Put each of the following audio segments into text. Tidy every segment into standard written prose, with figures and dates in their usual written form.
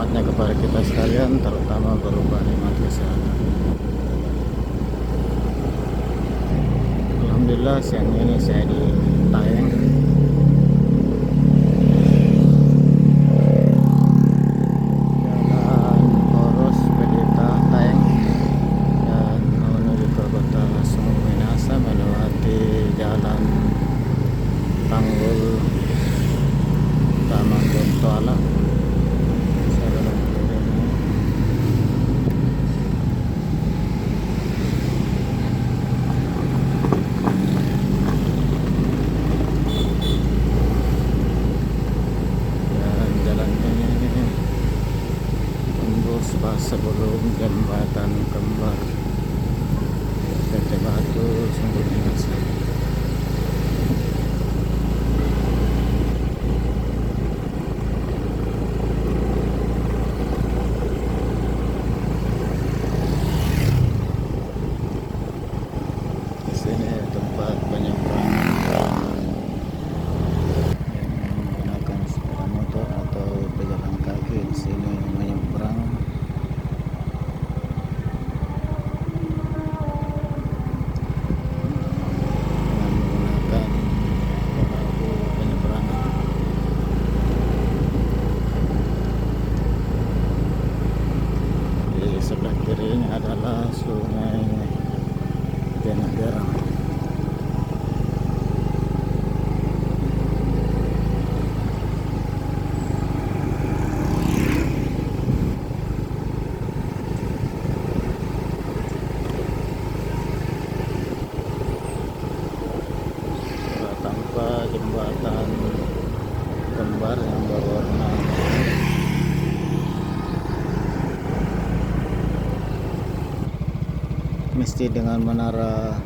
rahmatnya kepada kita sekalian, terutama berupa nikmat kesehatan. Alhamdulillah siang ini saya di Tayeng. Jalan Poros Pedita Tayeng dan menuju ke kota Sungguh Minasa melewati jalan Tanggul Taman Gontoala. Pas sebelum jembatan kembar PT Batu Sungguh Minasa. Di sini tempat penyeberangan yang menggunakan sepeda motor atau pejalan kaki. Di sini menyeberang sebelah kirinya adalah Sungai Jeneberang. Tanpa jembatan kembar yang berwarna masjid dengan menara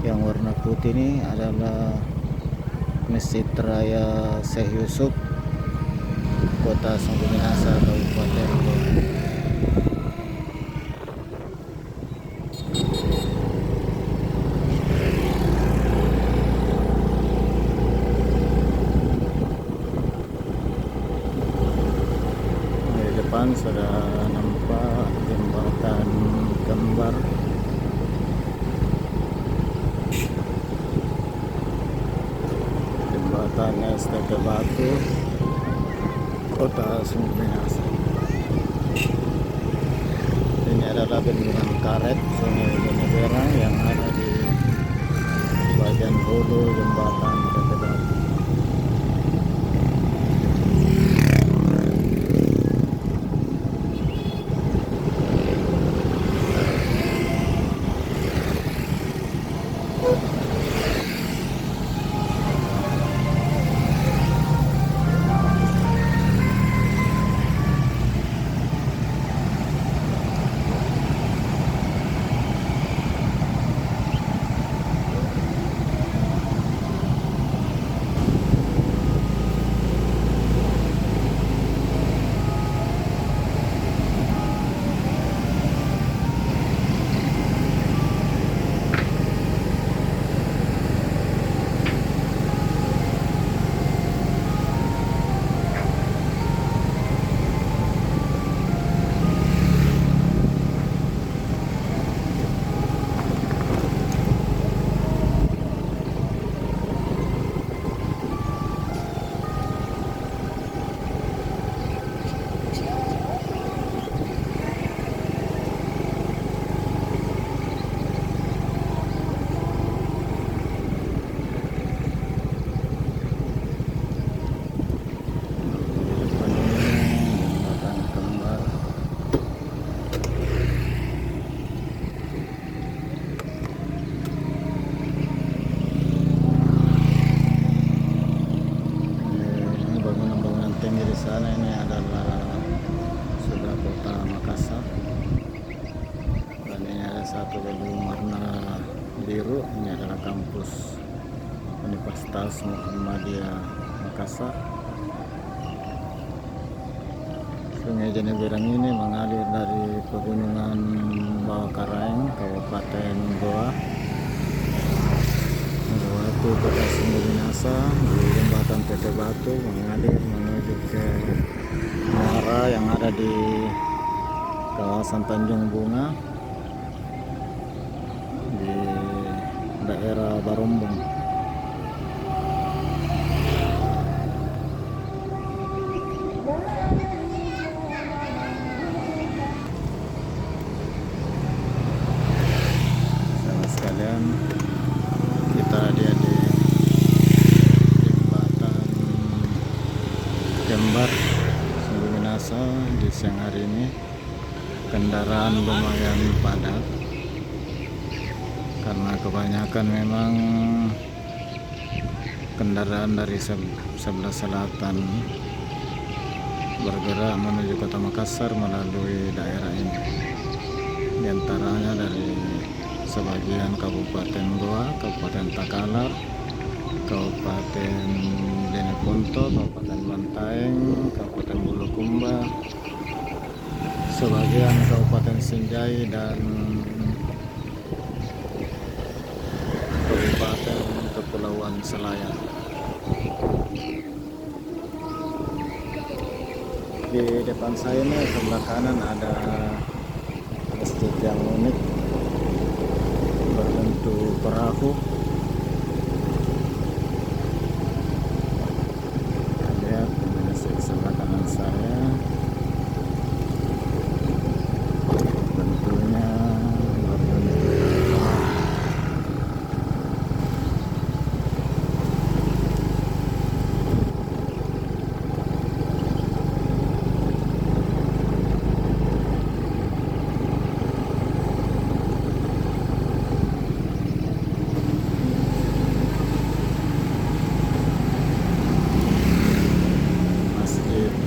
yang warna putih ini adalah Masjid Raya Syekh Yusuf, Kota Sungguh Minasa, Kabupaten Goa. Di depan sudah nampak jembatan kembar. Jembatan STT Batu, Kota Sungguh Minasa. Ini adalah bendungan karet Sungai Jeneberang yang ada di bagian hulu jembatan STT Batu. Di sana ini adalah sudah kota Makassar, dan ini ada satu gedung warna biru. Ini adalah kampus Universitas Muhammadiyah Makassar. Sungai Jeneberang ini mengalir dari pegunungan Bawah Karaeng, Kabupaten Goa, melewati Kota Sungguh Minasa di jembatan PT Batu, mengalir menuju ke muara yang yang ada di kawasan Tanjung Bunga di daerah Barombong. Sahabat sekalian, kita ada di jembatan Jember Sumbu Minasa. Di siang hari ini kendaraan lumayan padat karena kebanyakan memang kendaraan dari sebelah selatan bergerak menuju Kota Makassar melalui daerah ini. Di antaranya dari sebagian Kabupaten Goa, Kabupaten Takalar, Kabupaten Jeneponto, Kabupaten Bantaeng, Kabupaten Bulukumba, sebagian Kabupaten Sinjai, dan Kabupaten Kepulauan Selayar. Di depan saya ini sebelah kanan ada masjid yang unik berbentuk perahu. Lihat ini sebelah kanan saya, bentuknya berbentuk perahu.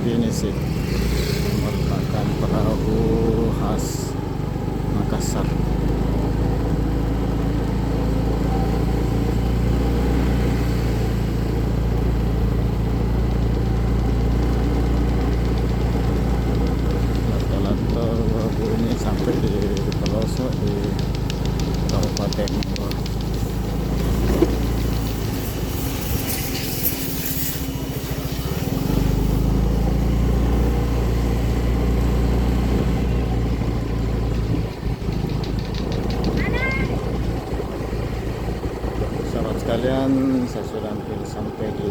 Binisik merupakan perahu khas Makassar. Lato-lato perahu ini sampai di pelosok di Kabupaten Goa. Sekalian, saya sudah hampir sampai di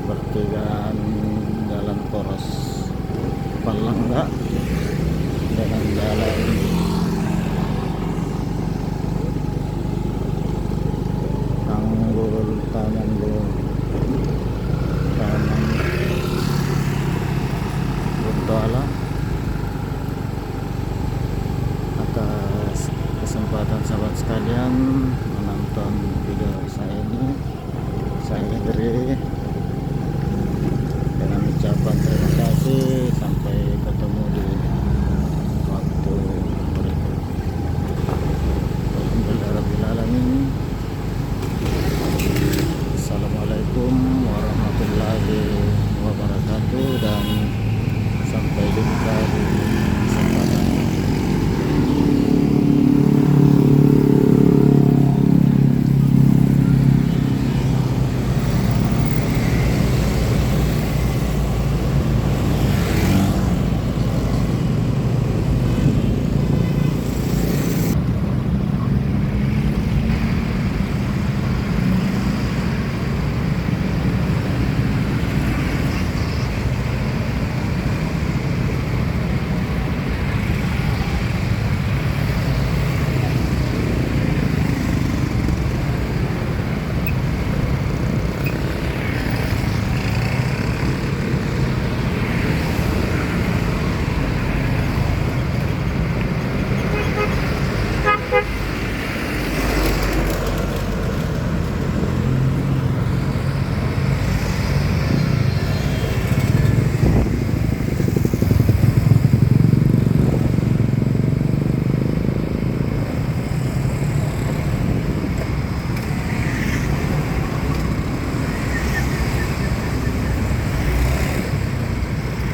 pertigaan Jalan Poros Palangga dengan jalan Tanggul Tanggul Guntuala. Atas kesempatan sahabat sekalian menonton video saya ini, saya beri dengan ucapan terima kasih. Sampai ketemu di waktu berikut. Alhamdulillahirabbil alamin. Assalamualaikum warahmatullahi wabarakatuh. Dan